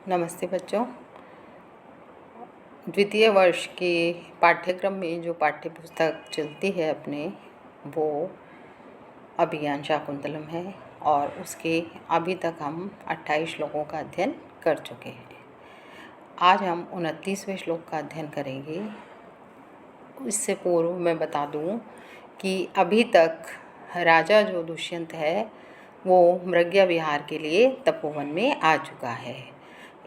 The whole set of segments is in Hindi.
नमस्ते बच्चों। द्वितीय वर्ष के पाठ्यक्रम में जो पाठ्य पुस्तक चलती है अपने, वो अभियान शाकुंतलम है और उसके अभी तक हम 28 श्लोकों का अध्ययन कर चुके हैं। आज हम 29वें श्लोक का अध्ययन करेंगे। इससे पूर्व मैं बता दूं कि अभी तक राजा जो दुष्यंत है वो मृग्या विहार के लिए तपोवन में आ चुका है।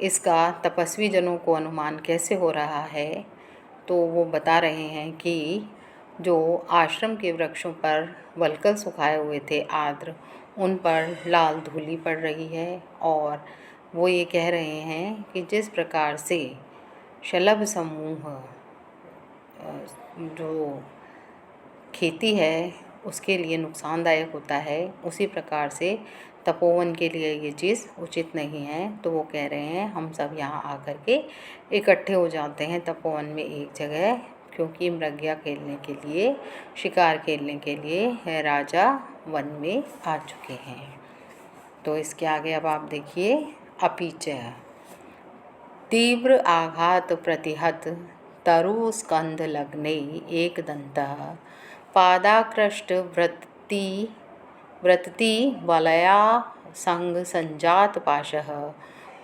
इसका तपस्वी जनों को अनुमान कैसे हो रहा है, तो वो बता रहे हैं कि जो आश्रम के वृक्षों पर वलकल सुखाए हुए थे आर्द्र, उन पर लाल धूली पड़ रही है। और वो ये कह रहे हैं कि जिस प्रकार से शलभ समूह जो खेती है उसके लिए नुकसानदायक होता है, उसी प्रकार से तपोवन के लिए ये चीज़ उचित नहीं है। तो वो कह रहे हैं हम सब यहाँ आकर के इकट्ठे हो जाते हैं तपोवन में एक जगह, क्योंकि मृग्या खेलने के लिए, शिकार खेलने के लिए राजा वन में आ चुके हैं। तो इसके आगे अब आप देखिए, अपीच तीव्र आघात प्रतिहत तरु स्कंध लग्ने एक दंतः पादाकृष्ट व्रतति वलया संग संजात पाशः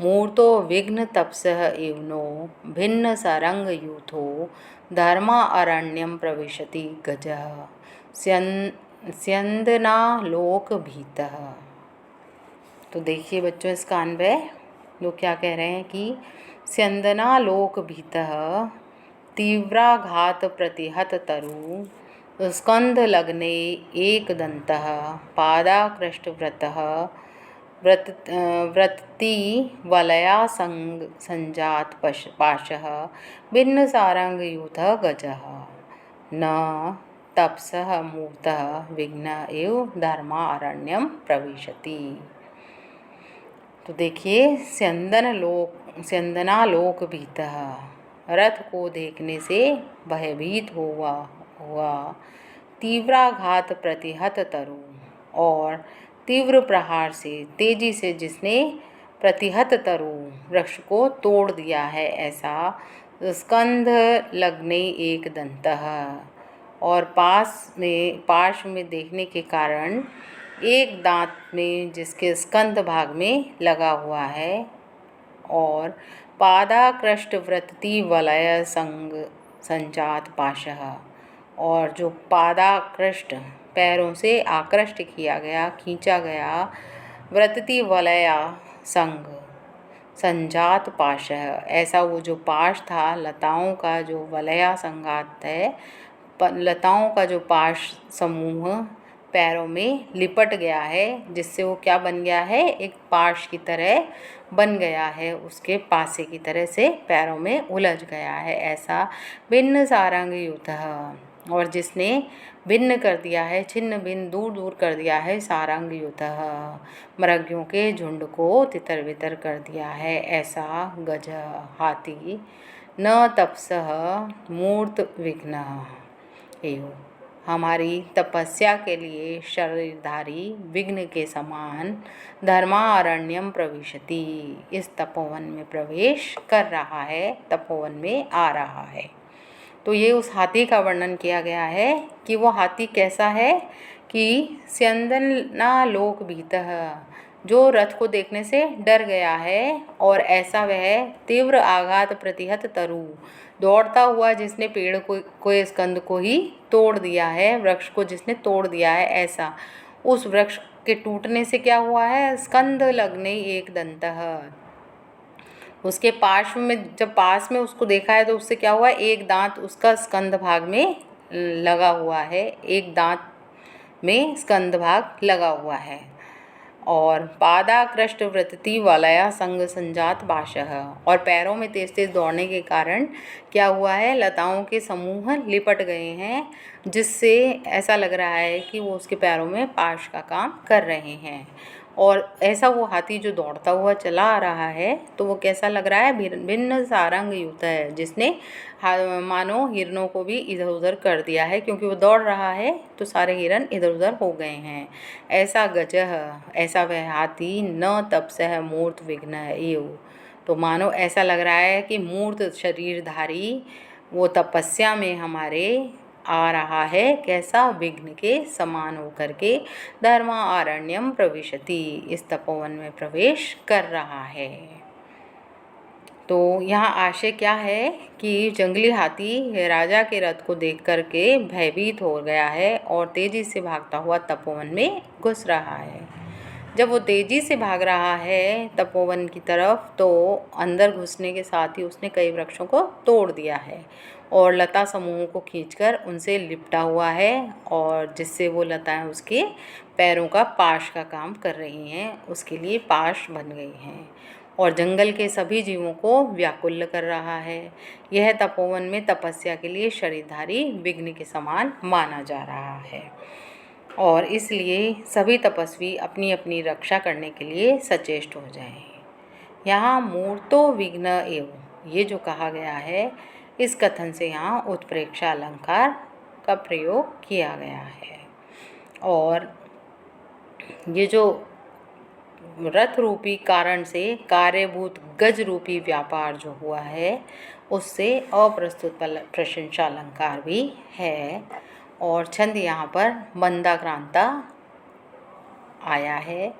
मूर्तो विघ्न तपसः इवनो भिन्न सरंग यूथो धर्मा अरण्यम प्रविशति गजः स्यंदना लोक भीतः। तो देखिए बच्चों, इसका अन्वय वो क्या कह रहे हैं कि स्यंदना लोक भीतः तीव्राघात प्रतिहत तरु स्कंध लग्ने एक दंतः पादाकृष्ट व्रतति वलया संजात पाशः भिन्न सारंग यूथः गजः न तपसः मूर्तः विघ्न एव धर्मा अरण्यम प्रविशति। तो देखिए, स्यंदना लोक भीतः, रथ को देखने से भयभीत हुआ तीव्राघात प्रतिहत तरु, और तीव्र प्रहार से तेजी से जिसने प्रतिहत तरु वृक्ष को तोड़ दिया है, ऐसा स्कंध लगने एक दंतः, और पाश में देखने के कारण एक दांत में जिसके स्कंध भाग में लगा हुआ है, और पादाकृष्ट व्रतति वलय संग संजात पाशः, और जो पादाकृष्ट पैरों से आकृष्ट किया गया, खींचा गया, व्रतति वलया संग संजात पाशः, ऐसा वो जो पाश था, लताओं का जो वलया संगात है, लताओं का जो पाश समूह पैरों में लिपट गया है, जिससे वो क्या बन गया है, एक पाश की तरह बन गया है, उसके पासे की तरह से पैरों में उलझ गया है, ऐसा भिन्न सारंग यूथः, और जिसने भिन्न कर दिया है, छिन्न भिन्न दूर दूर कर दिया है, सारंग यूथः मृग्यों के झुंड को तितर बितर कर दिया है, ऐसा गज हाथी न तपसः मूर्त विघ्न एवं हमारी तपस्या के लिए शरीरधारी विघ्न के समान धर्मारण्यम प्रविशति, इस तपोवन में प्रवेश कर रहा है, तपोवन में आ रहा है। तो ये उस हाथी का वर्णन किया गया है कि वो हाथी कैसा है कि स्यंदना लोक भीतः, जो रथ को देखने से डर गया है, और ऐसा वह तीव्र आघात प्रतिहत तरु, दौड़ता हुआ जिसने पेड़ को स्कंद को ही तोड़ दिया है, वृक्ष को जिसने तोड़ दिया है, ऐसा उस वृक्ष के टूटने से क्या हुआ है, स्कंध लगने एक दंतः, उसके पास में उसको देखा है तो उससे क्या हुआ, एक दांत उसका स्कंद भाग में लगा हुआ है, एक दांत में स्कंद भाग लगा हुआ है। और पादाकृष्ट व्रतति वलया संग संजात पाशः, और पैरों में तेज तेज दौड़ने के कारण क्या हुआ है, लताओं के समूह लिपट गए हैं, जिससे ऐसा लग रहा है कि वो उसके पैरों में पाश का काम कर रहे हैं। और ऐसा वो हाथी जो दौड़ता हुआ चला आ रहा है तो वो कैसा लग रहा है, भिन्न सारंग युक्त है, जिसने मानो हिरणों को भी इधर उधर कर दिया है, क्योंकि वो दौड़ रहा है तो सारे हिरण इधर उधर हो गए हैं। ऐसा गजह, ऐसा वह हाथी, न तपसह मूर्त विघ्न एव। तो मानो ऐसा लग रहा है कि मूर्त शरीरधारी वो तपस्या में हमारे आ रहा है, कैसा, विघ्न के समान होकर के धर्मारण्यम प्रविशति, इस तपोवन में प्रवेश कर रहा है। तो यहाँ आशय क्या है कि जंगली हाथी राजा के रथ को देख कर के भयभीत हो गया है और तेजी से भागता हुआ तपोवन में घुस रहा है। जब वो तेजी से भाग रहा है तपोवन की तरफ, तो अंदर घुसने के साथ ही उसने कई वृक्षों को तोड़ दिया है और लता समूहों को खींचकर उनसे लिपटा हुआ है, और जिससे वो लताएं उसके पैरों का पाश का काम कर रही हैं, उसके लिए पाश बन गई हैं और जंगल के सभी जीवों को व्याकुल कर रहा है। यह तपोवन में तपस्या के लिए शरीरधारी विघ्न के समान माना जा रहा है और इसलिए सभी तपस्वी अपनी अपनी रक्षा करने के लिए सचेष्ट हो जाएं। यहाँ मूर्तो विघ्न एव, ये जो कहा गया है, इस कथन से यहाँ उत्प्रेक्षा अलंकार का प्रयोग किया गया है। और ये जो रथ रूपी कारण से कार्यभूत गज रूपी व्यापार जो हुआ है, उससे अप्रस्तुत प्रशंसा अलंकार भी है। और छंद यहाँ पर मंदाक्रांता आया है।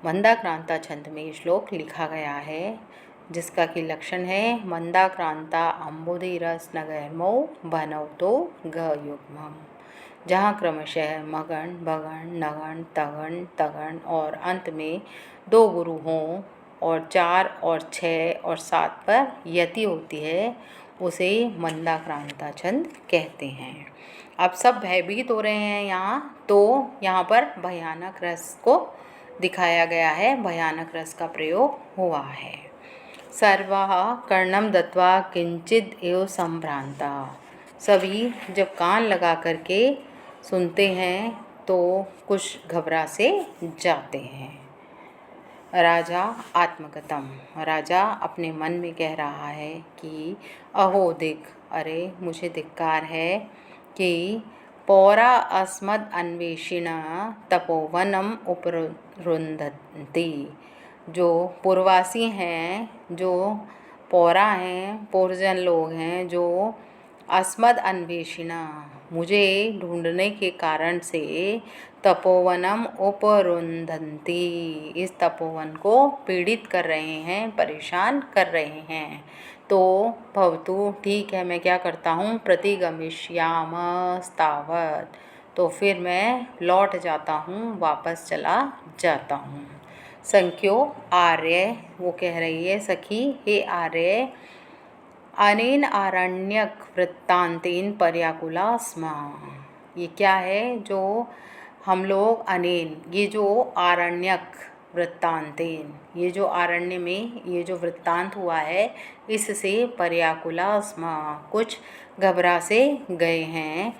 मंदाक्रांता छंद में ये श्लोक लिखा गया है, जिसका कि लक्षण है मंदाक्रांता अम्बुधिरस नगैर्मौ बनवतो ग युग्मम्, जहाँ क्रमशः मगण, भगण, नगण, तगण, तगण और अंत में 2 गुरु हों और 4 और 6 और 7 पर यति होती है, उसे मंदाक्रांता छंद कहते हैं। अब सब भयभीत हो रहे हैं यहाँ, तो यहाँ पर भयानक रस को दिखाया गया है, भयानक रस का प्रयोग हुआ है। सर्वाः कर्णम दत्वा किंचिद एव संभ्रांता, सभी जब कान लगा करके सुनते हैं तो कुछ घबरा से जाते हैं। राजा आत्मगतम, राजा अपने मन में कह रहा है कि अहो दिक, अरे मुझे धिक्कार है कि पौरा अस्मद अन्वेषिण तपोवनम उपरुंधति, जो पूर्ववासी हैं, जो पौरा हैं, पूर्वजन लोग हैं, जो अस्मद अन्वेषिणा, मुझे ढूंढने के कारण से तपोवनम उपरुंधन्ति, इस तपोवन को पीड़ित कर रहे हैं, परेशान कर रहे हैं। तो भवतु, ठीक है, मैं क्या करता हूँ, प्रतिगमिष्यामस्तावत्, तो फिर मैं लौट जाता हूँ, वापस चला जाता हूँ। संख्यो आर्य, वो कह रही है सखी, हे आर्य, अनेन आरण्यक वृत्तांतेन पर्याकुला स्म, ये क्या है जो हम लोग अनेन, ये जो आरण्यक वृत्तांतेन, ये जो आरण्य में ये जो वृत्तांत हुआ है, इससे पर्याकुला स्म, कुछ घबरा से गए हैं।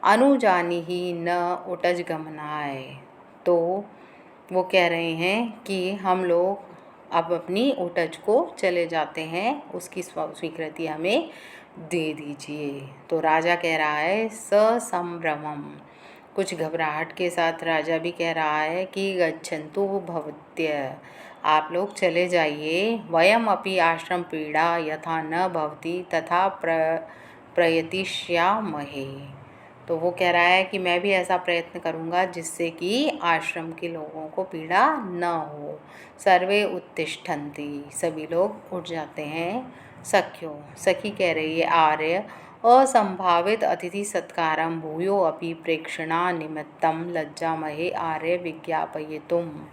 अनुजानी ही न उटज गमनाय, तो वो कह रहे हैं कि हम लोग अब अपनी उटज को चले जाते हैं, उसकी स्वीकृति हमें दे दीजिए। तो राजा कह रहा है ससंभ्रमम, कुछ घबराहट के साथ राजा भी कह रहा है कि गच्छन्तु भवत्य, आप लोग चले जाइए। वयम अपि आश्रम पीड़ा यथा न भवति तथा प्रयतिष्यामहे, तो वो कह रहा है कि मैं भी ऐसा प्रयत्न करूँगा जिससे कि आश्रम के लोगों को पीड़ा न हो। सर्वे उत्तिष्ठन्ति, सभी लोग उठ जाते हैं। सख्यो, सखी कह रही है आर्य, असंभावित अतिथि सत्कारम भूयो अपि प्रेक्षणा निमित्तम लज्जामहे आर्य विज्ञापयितुम,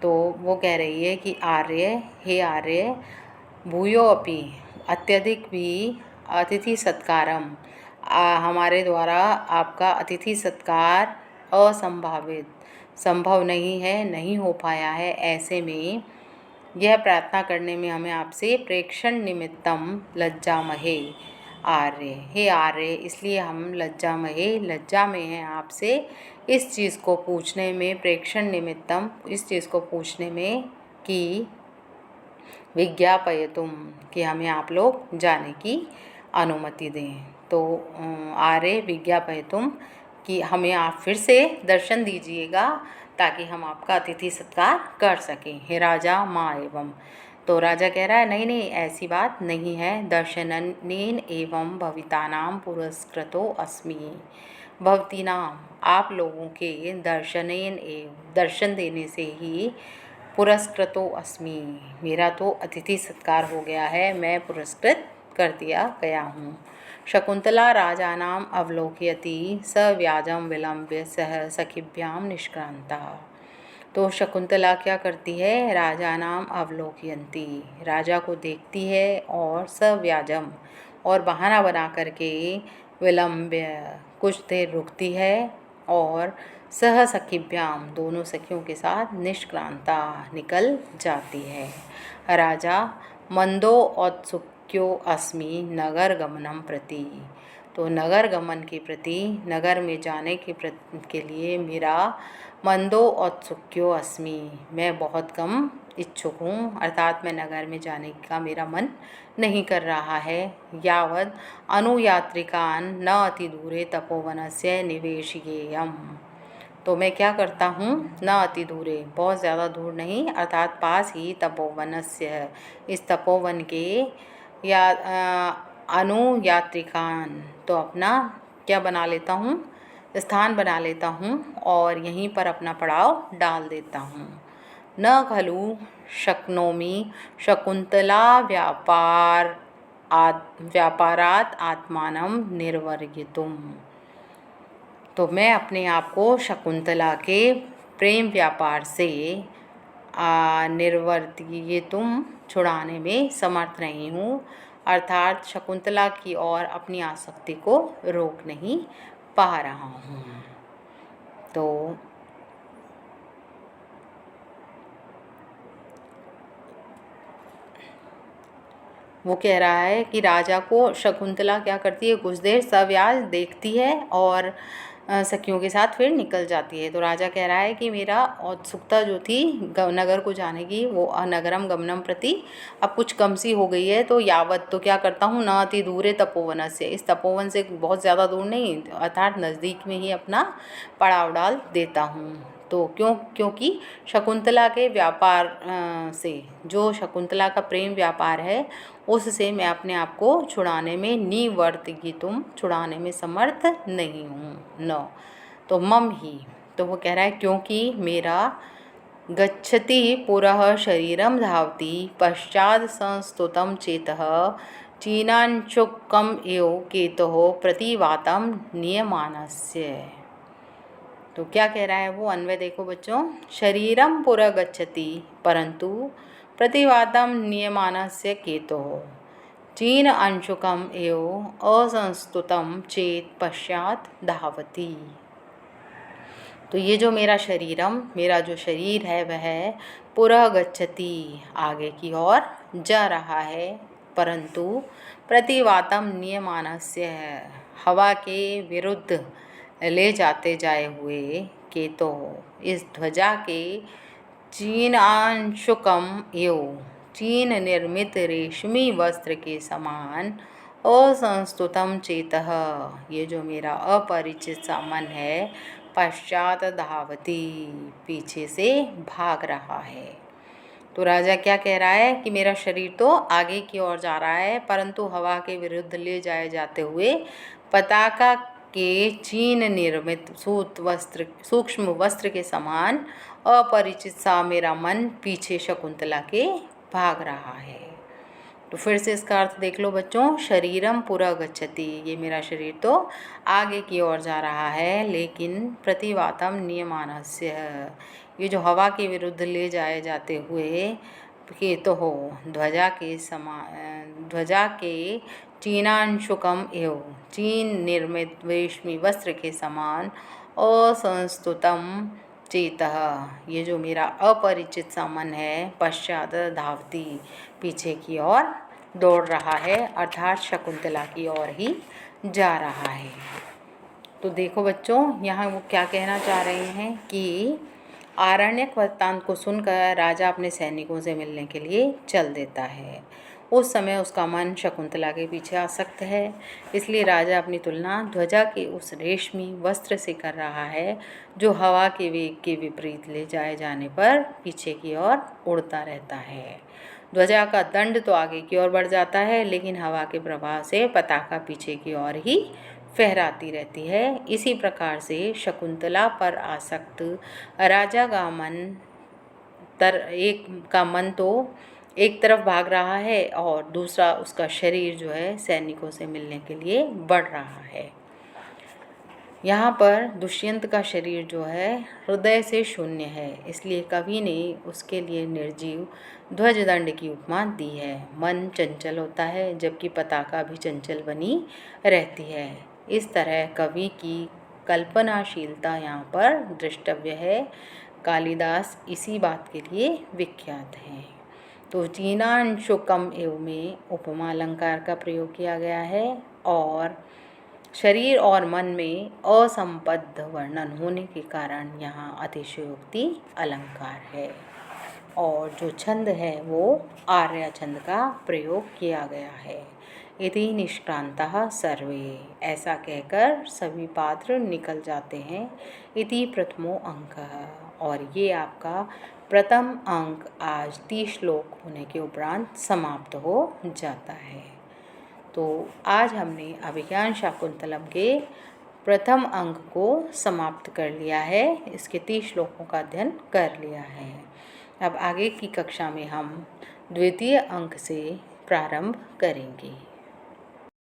तो वो कह रही है कि आर्य, हे आर्य, भूयो अपि, अत्यधिक भी, अतिथि सत्कारम, हमारे द्वारा आपका अतिथि सत्कार असंभावित, संभव नहीं है, नहीं हो पाया है, ऐसे में यह प्रार्थना करने में हमें आपसे प्रेक्षण निमित्तम लज्जामहे, आर्य, हे आर्य, इसलिए हम लज्जा में हैं आपसे इस चीज़ को पूछने में, प्रेक्षण निमित्तम, इस चीज़ को पूछने में कि विज्ञापयतुम, कि हमें आप लोग जाने की अनुमति दें। तो आर्य विज्ञापयतुम, कि हमें आप फिर से दर्शन दीजिएगा ताकि हम आपका अतिथि सत्कार कर सकें। हे राजा माँ एवं, तो राजा कह रहा है नहीं नहीं, ऐसी बात नहीं है। दर्शनेन एवं भवितानाम पुरस्कृतो अस्मि, भवतीनाम, आप लोगों के दर्शनेन एवं, दर्शन देने से ही, पुरस्कृतो अस्मि, मेरा तो अतिथि सत्कार हो गया है, मैं पुरस्कृत कर दिया गया हूँ। शकुंतला राजानाम अवलोकयति स व्याजम विलंब्य सह सखिभ्याम निष्क्रांता। तो शकुंतला क्या करती है, राजानाम अवलोकयंती, राजा को देखती है, और सव्याजम, और बहाना बना करके, विलंब्य, कुछ देर रुकती है, और सह सखिभ्याम, दोनों सखियों के साथ, निष्क्रांता, निकल जाती है। राजा मंदो औत्सुक्यो अस्मि नगर गमनम प्रति, तो नगर गमन के प्रति, नगर में जाने के लिए मेरा मंदो औत्सुक्यो अस्मि, मैं बहुत कम इच्छुक हूँ, अर्थात मैं नगर में जाने का मेरा मन नहीं कर रहा है। यावद अनुयात्रिकान न अति दूरे तपोवनस्य निवेशयेयम, तो मैं क्या करता हूँ, न अति दूरे, बहुत ज़्यादा दूर नहीं, अर्थात पास ही तपोवनस्य, इस तपोवन के, या अनुयात्रिकान, तो अपना क्या बना लेता हूँ, स्थान बना लेता हूँ, और यहीं पर अपना पड़ाव डाल देता हूँ। न खलु शक्नोमि शकुंतला व्यापारात आत्मानं निर्वर्गितुम, तो मैं अपने आप को शकुंतला के प्रेम व्यापार से निर्वर्तितुम, छुड़ाने में समर्थ नहीं हूँ, अर्थात शकुंतला की ओर अपनी आसक्ति को रोक नहीं पा रहा हूँ। तो वो कह रहा है कि राजा को शकुंतला क्या करती है, कुछ देर सव्याज देखती है और सखियों के साथ फिर निकल जाती है। तो राजा कह रहा है कि मेरा उत्सुकता जो थी नगर को जाने की, वो नगरम गमनम प्रति अब कुछ कम सी हो गई है। तो यावत, तो क्या करता हूँ, न अति दूरे तपोवन से, इस तपोवन से बहुत ज़्यादा दूर नहीं, अर्थात नज़दीक में ही अपना पड़ाव डाल देता हूँ। तो क्योंकि शकुंतला के व्यापार से, जो शकुंतला का प्रेम व्यापार है, उससे मैं अपने आप को छुड़ाने में, निवर्तितुम, छुड़ाने में समर्थ नहीं हूँ। न, तो मम ही, तो वो कह रहा है क्योंकि मेरा गच्छति पुरः शरीरम धावति पश्चात् संस्तुतं चेतः चीनांशुकम एव केतुः प्रतिवातं नियमानस्य। तो क्या कह रहा है वो, अन्वय देखो बच्चों, शरीरम पुरः गच्छति परंतु प्रतिवादम नियमानस्य केतुः चीन अंशुकम एव असंस्तुतम चेत पश्चात धावती। तो ये जो मेरा शरीरम, मेरा जो शरीर है वह पुरः गच्छति, आगे की ओर जा रहा है, परंतु प्रतिवातम नियमानस्य, हवा के विरुद्ध ले जाते जाए हुए, केतो, इस ध्वजा के चीनांशुकम एव, चीन निर्मित रेशमी वस्त्र के समान, असंस्तुतम चेतः, ये जो मेरा अपरिचित सा मन है, पश्चात धावती, पीछे से भाग रहा है। तो राजा क्या कह रहा है कि मेरा शरीर तो आगे की ओर जा रहा है, परंतु हवा के विरुद्ध ले जाए जाते हुए पताका के चीन निर्मित सूक्ष्म वस्त्र के समान अपरिचित सा मेरा मन पीछे शकुंतला के भाग रहा है। तो फिर से इसका अर्थ देख लो बच्चों, शरीरम पुरः गच्छति, ये मेरा शरीर तो आगे की ओर जा रहा है, लेकिन प्रतिवातम नियमानस्य, ये जो हवा के विरुद्ध ले जाए जाते हुए केतु हो, ध्वजा के चीनांशुकम एव, चीन निर्मित रेशमी वस्त्र के समान, असंस्तुतम चेतः, ये जो मेरा अपरिचित सा मन है, पश्चात धावती, पीछे की ओर दौड़ रहा है, अर्थात शकुंतला की ओर ही जा रहा है। तो देखो बच्चों, यहाँ वो क्या कहना चाह रहे हैं कि आरण्यक वृत्तांत को सुनकर राजा अपने सैनिकों से मिलने के लिए चल देता है। उस समय उसका मन शकुंतला के पीछे आसक्त है, इसलिए राजा अपनी तुलना ध्वजा के उस रेशमी वस्त्र से कर रहा है जो हवा के वेग के विपरीत ले जाए जाने पर पीछे की ओर उड़ता रहता है। ध्वजा का दंड तो आगे की ओर बढ़ जाता है, लेकिन हवा के प्रभाव से पताका पीछे की ओर ही फहराती रहती है। इसी प्रकार से शकुंतला पर आसक्त राजा का मन तो एक तरफ भाग रहा है और दूसरा उसका शरीर जो है सैनिकों से मिलने के लिए बढ़ रहा है। यहाँ पर दुष्यंत का शरीर जो है हृदय से शून्य है, इसलिए कवि ने उसके लिए निर्जीव ध्वजदंड की उपमा दी है। मन चंचल होता है, जबकि पताका भी चंचल बनी रहती है। इस तरह कवि की कल्पनाशीलता यहाँ पर दृष्टव्य है। कालिदास इसी बात के लिए विख्यात हैं। तो जीनांशुकम एव में उपमा अलंकार का प्रयोग किया गया है और शरीर और मन में असंबद्ध वर्णन होने के कारण यहाँ अतिशयोक्ति अलंकार है। और जो छंद है वो आर्या छंद का प्रयोग किया गया है। इति निष्क्रांतः सर्वे, ऐसा कहकर सभी पात्र निकल जाते हैं। इति प्रथमो अंकः, और ये आपका प्रथम अंक आज 30 श्लोक होने के उपरांत समाप्त हो जाता है। तो आज हमने अभिज्ञान शाकुंतलम के प्रथम अंक को समाप्त कर लिया है, इसके 30 श्लोकों का अध्ययन कर लिया है। अब आगे की कक्षा में हम द्वितीय अंक से प्रारंभ करेंगे।